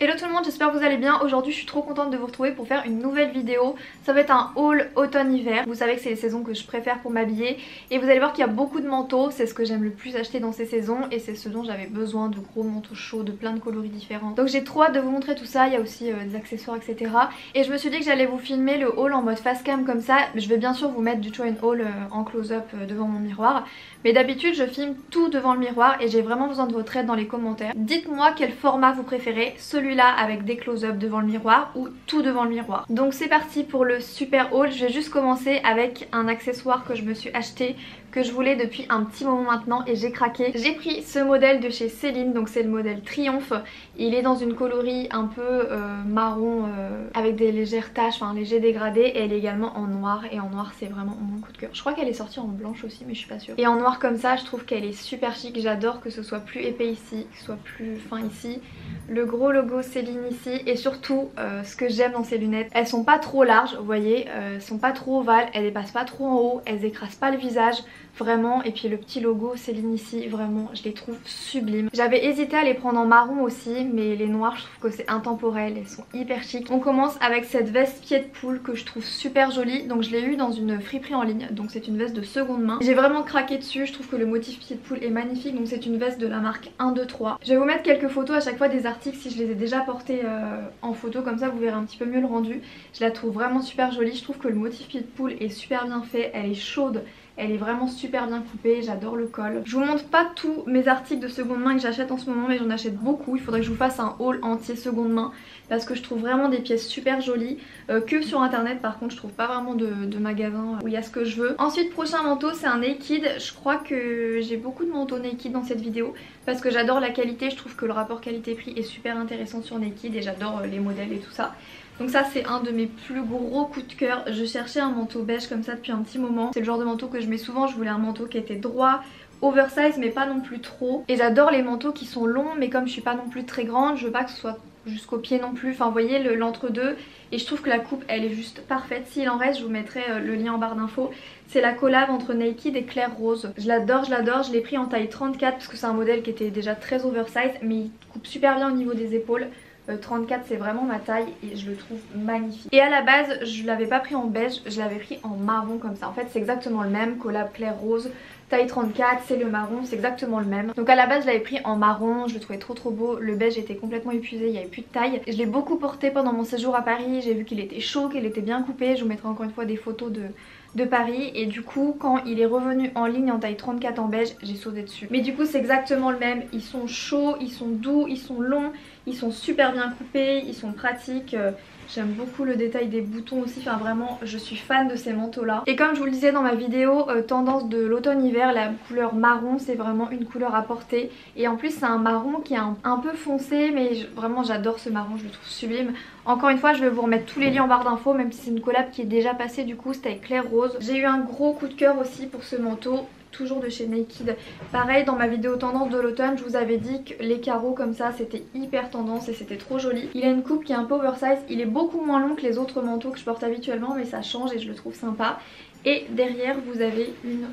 Hello tout le monde, j'espère que vous allez bien. Aujourd'hui je suis trop contente de vous retrouver pour faire une nouvelle vidéo. Ça va être un haul automne-hiver. Vous savez que c'est les saisons que je préfère pour m'habiller. Et vous allez voir qu'il y a beaucoup de manteaux. C'est ce que j'aime le plus acheter dans ces saisons. Et c'est ce dont j'avais besoin, de gros manteaux chauds, de plein de coloris différents. Donc j'ai trop hâte de vous montrer tout ça. Il y a aussi des accessoires etc. Et je me suis dit que j'allais vous filmer le haul en mode face cam comme ça. Je vais bien sûr vous mettre du try and haul en close-up devant mon miroir. Mais d'habitude je filme tout devant le miroir et j'ai vraiment besoin de votre aide dans les commentaires. Dites-moi quel format vous préférez, celui-là avec des close-up devant le miroir ou tout devant le miroir. Donc c'est parti pour le super haul. Je vais juste commencer avec un accessoire que je me suis acheté, que je voulais depuis un petit moment maintenant et j'ai craqué. J'ai pris ce modèle de chez Céline, donc c'est le modèle Triomphe. Il est dans une coloris un peu marron avec des légères taches, enfin léger dégradé, et elle est également en noir, et en noir c'est vraiment mon coup de cœur. Je crois qu'elle est sortie en blanche aussi mais je suis pas sûre. Et en noir comme ça je trouve qu'elle est super chic, j'adore que ce soit plus épais ici, que ce soit plus fin ici. Le gros logo Céline ici, et surtout ce que j'aime dans ces lunettes, elles sont pas trop larges, vous voyez, elles sont pas trop ovales, elles dépassent pas trop en haut, elles écrasent pas le visage. Vraiment, et puis le petit logo Céline ici, vraiment je les trouve sublimes. J'avais hésité à les prendre en marron aussi, mais les noirs je trouve que c'est intemporel, elles sont hyper chic. On commence avec cette veste pied de poule que je trouve super jolie, donc je l'ai eu dans une friperie en ligne, donc c'est une veste de seconde main. J'ai vraiment craqué dessus, je trouve que le motif pied de poule est magnifique, donc c'est une veste de la marque 123. Je vais vous mettre quelques photos à chaque fois des articles si je les ai déjà portés en photo, comme ça vous verrez un petit peu mieux le rendu. Je la trouve vraiment super jolie, je trouve que le motif pied de poule est super bien fait, elle est chaude. Elle est vraiment super bien coupée, j'adore le col. Je vous montre pas tous mes articles de seconde main que j'achète en ce moment, mais j'en achète beaucoup. Il faudrait que je vous fasse un haul entier seconde main parce que je trouve vraiment des pièces super jolies. Que sur internet par contre je trouve pas vraiment de magasin où il y a ce que je veux. Ensuite prochain manteau c'est un Naked. Je crois que j'ai beaucoup de manteaux Naked dans cette vidéo parce que j'adore la qualité. Je trouve que le rapport qualité-prix est super intéressant sur Naked et j'adore les modèles et tout ça. Donc ça c'est un de mes plus gros coups de cœur. Je cherchais un manteau beige comme ça depuis un petit moment. C'est le genre de manteau que je mets souvent. Je voulais un manteau qui était droit, oversize mais pas non plus trop. Et j'adore les manteaux qui sont longs mais comme je suis pas non plus très grande, je veux pas que ce soit jusqu'au pied non plus. Enfin vous voyez l'entre-deux. Et je trouve que la coupe elle est juste parfaite. S'il en reste je vous mettrai le lien en barre d'infos. C'est la collab entre Naked et Claire Rose. Je l'adore, je l'adore. Je l'ai pris en taille 34 parce que c'est un modèle qui était déjà très oversize mais il coupe super bien au niveau des épaules. 34 c'est vraiment ma taille et je le trouve magnifique. Et à la base je l'avais pas pris en beige, je l'avais pris en marron comme ça. En fait c'est exactement le même, collab Claire Rose, taille 34, c'est le marron, c'est exactement le même. Donc à la base je l'avais pris en marron, je le trouvais trop beau. Le beige était complètement épuisé, il n'y avait plus de taille. Je l'ai beaucoup porté pendant mon séjour à Paris, j'ai vu qu'il était chaud, qu'il était bien coupé. Je vous mettrai encore une fois des photos de Paris, et du coup quand il est revenu en ligne en taille 34 en beige j'ai sauté dessus. Mais du coup c'est exactement le même, ils sont chauds, ils sont doux, ils sont longs, ils sont super bien coupés, ils sont pratiques. J'aime beaucoup le détail des boutons aussi, enfin vraiment je suis fan de ces manteaux là. Et comme je vous le disais dans ma vidéo tendance de l'automne-hiver, la couleur marron c'est vraiment une couleur à porter. Et en plus c'est un marron qui est un peu foncé, mais vraiment j'adore ce marron, je le trouve sublime. Encore une fois je vais vous remettre tous les liens en barre d'infos, même si c'est une collab qui est déjà passée du coup, c'était avec Claire Rose. J'ai eu un gros coup de cœur aussi pour ce manteau, toujours de chez Naked. Pareil dans ma vidéo tendance de l'automne je vous avais dit que les carreaux comme ça c'était hyper tendance et c'était trop joli. Il a une coupe qui est un peu oversize, il est beaucoup moins long que les autres manteaux que je porte habituellement mais ça change et je le trouve sympa. Et derrière vous avez une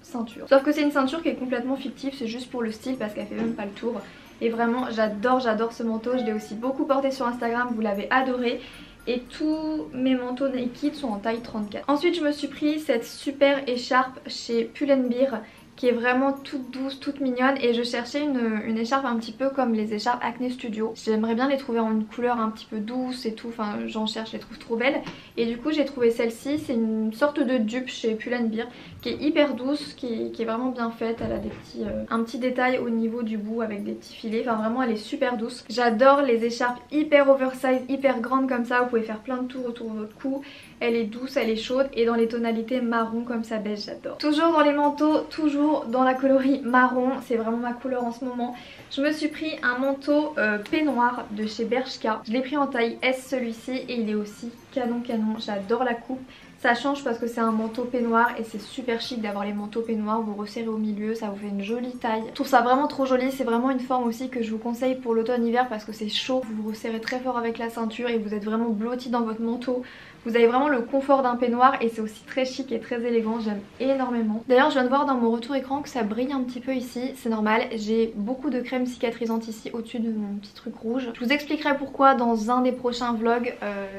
ceinture. Sauf que c'est une ceinture qui est complètement fictive, c'est juste pour le style parce qu'elle fait même pas le tour. Et vraiment j'adore ce manteau, je l'ai aussi beaucoup porté sur Instagram, vous l'avez adoré. Et tous mes manteaux Naked sont en taille 34. Ensuite je me suis pris cette super écharpe chez Pull&Bear qui est vraiment toute douce, toute mignonne, et je cherchais une écharpe un petit peu comme les écharpes Acne Studio. J'aimerais bien les trouver en une couleur un petit peu douce et tout, enfin j'en cherche, je les trouve trop belles. Et du coup j'ai trouvé celle-ci, c'est une sorte de dupe chez Pull&Bear qui est hyper douce, qui est vraiment bien faite. Elle a des petits, un petit détail au niveau du bout avec des petits filets, enfin vraiment elle est super douce. J'adore les écharpes hyper oversize, hyper grandes comme ça, vous pouvez faire plein de tours autour de votre cou. Elle est douce, elle est chaude et dans les tonalités marron comme ça beige, j'adore. Toujours dans les manteaux, toujours dans la coloris marron, c'est vraiment ma couleur en ce moment. Je me suis pris un manteau peignoir de chez Bershka. Je l'ai pris en taille S celui-ci et il est aussi canon. J'adore la coupe. Ça change parce que c'est un manteau peignoir et c'est super chic d'avoir les manteaux peignoirs, vous resserrez au milieu, ça vous fait une jolie taille. Je trouve ça vraiment trop joli, c'est vraiment une forme aussi que je vous conseille pour l'automne-hiver parce que c'est chaud, vous vous resserrez très fort avec la ceinture et vous êtes vraiment blotti dans votre manteau. Vous avez vraiment le confort d'un peignoir et c'est aussi très chic et très élégant, j'aime énormément. D'ailleurs je viens de voir dans mon retour écran que ça brille un petit peu ici, c'est normal, j'ai beaucoup de crème cicatrisante ici au-dessus de mon petit truc rouge. Je vous expliquerai pourquoi dans un des prochains vlogs.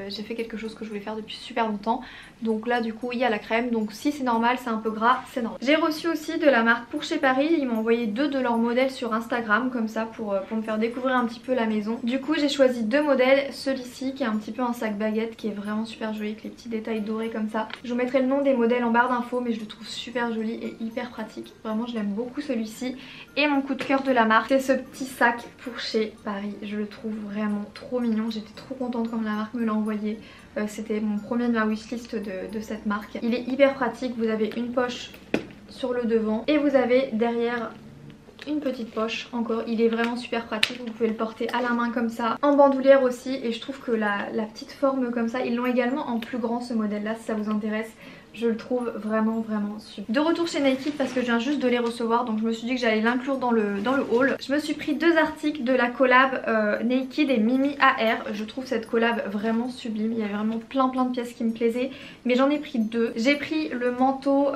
J'ai fait quelque chose que je voulais faire depuis super longtemps. Donc là du coup il y a la crème, donc si c'est normal, c'est un peu gras, c'est normal. J'ai reçu aussi de la marque Pour Chez Paris, ils m'ont envoyé 2 de leurs modèles sur Instagram comme ça pour me faire découvrir un petit peu la maison. Du coup j'ai choisi 2 modèles, celui-ci qui est un petit peu un sac baguette qui est vraiment super joli avec les petits détails dorés comme ça. Je vous mettrai le nom des modèles en barre d'infos mais je le trouve super joli et hyper pratique. Vraiment je l'aime beaucoup celui-ci. Et mon coup de cœur de la marque, c'est ce petit sac Pour Chez Paris. Je le trouve vraiment trop mignon, j'étais trop contente quand la marque me l'a envoyé. C'était mon premier de ma wishlist de cette marque. Il est hyper pratique, vous avez une poche sur le devant et vous avez derrière une petite poche encore. Il est vraiment super pratique, vous pouvez le porter à la main comme ça, en bandoulière aussi, et je trouve que la petite forme comme ça, ils l'ont également en plus grand ce modèle là si ça vous intéresse. Je le trouve vraiment super. De retour chez Naked parce que je viens juste de les recevoir, donc je me suis dit que j'allais l'inclure dans le haul. Je me suis pris 2 articles de la collab Naked et Mimi AR. Je trouve cette collab vraiment sublime, il y avait vraiment plein de pièces qui me plaisaient, mais j'en ai pris 2. J'ai pris le manteau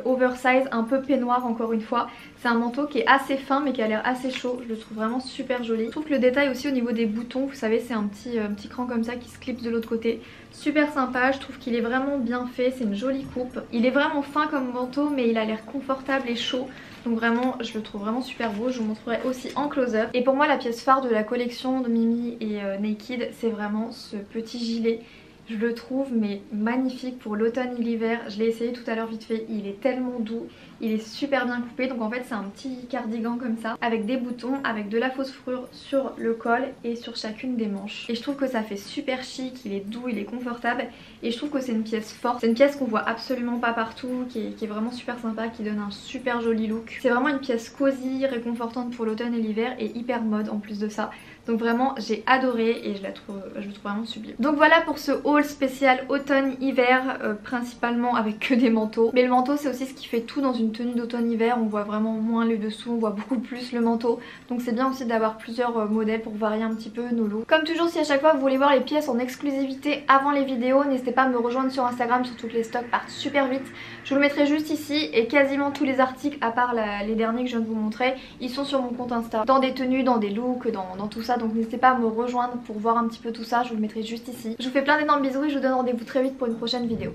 oversize un peu peignoir encore une fois. C'est un manteau qui est assez fin mais qui a l'air assez chaud, je le trouve vraiment super joli. Je trouve que le détail aussi au niveau des boutons, vous savez c'est un petit cran comme ça qui se clipse de l'autre côté. Super sympa, je trouve qu'il est vraiment bien fait, c'est une jolie coupe. Il est vraiment fin comme manteau mais il a l'air confortable et chaud. Donc vraiment je le trouve vraiment super beau, je vous montrerai aussi en close-up. Et pour moi la pièce phare de la collection de Mimi et Naked, c'est vraiment ce petit gilet. Je le trouve mais magnifique pour l'automne et l'hiver. Je l'ai essayé tout à l'heure vite fait, il est tellement doux, il est super bien coupé. Donc en fait c'est un petit cardigan comme ça avec des boutons, avec de la fausse fourrure sur le col et sur chacune des manches. Et je trouve que ça fait super chic, il est doux, il est confortable et je trouve que c'est une pièce forte. C'est une pièce qu'on voit absolument pas partout, qui est vraiment super sympa, qui donne un super joli look. C'est vraiment une pièce cosy, réconfortante pour l'automne et l'hiver et hyper mode en plus de ça. Donc vraiment j'ai adoré et je le trouve vraiment sublime. Donc voilà pour ce haul spécial automne-hiver, principalement avec que des manteaux. Mais le manteau c'est aussi ce qui fait tout dans une tenue d'automne-hiver. On voit vraiment moins le dessous, on voit beaucoup plus le manteau. Donc c'est bien aussi d'avoir plusieurs modèles pour varier un petit peu nos looks. Comme toujours, si à chaque fois vous voulez voir les pièces en exclusivité avant les vidéos, n'hésitez pas à me rejoindre sur Instagram, surtout que les stocks partent super vite. Je vous le mettrai juste ici et quasiment tous les articles à part les derniers que je viens de vous montrer, ils sont sur mon compte Insta. Dans des tenues, dans des looks, dans tout ça. Donc n'hésitez pas à me rejoindre pour voir un petit peu tout ça, je vous le mettrai juste ici. Je vous fais plein d'énormes bisous et je vous donne rendez-vous très vite pour une prochaine vidéo.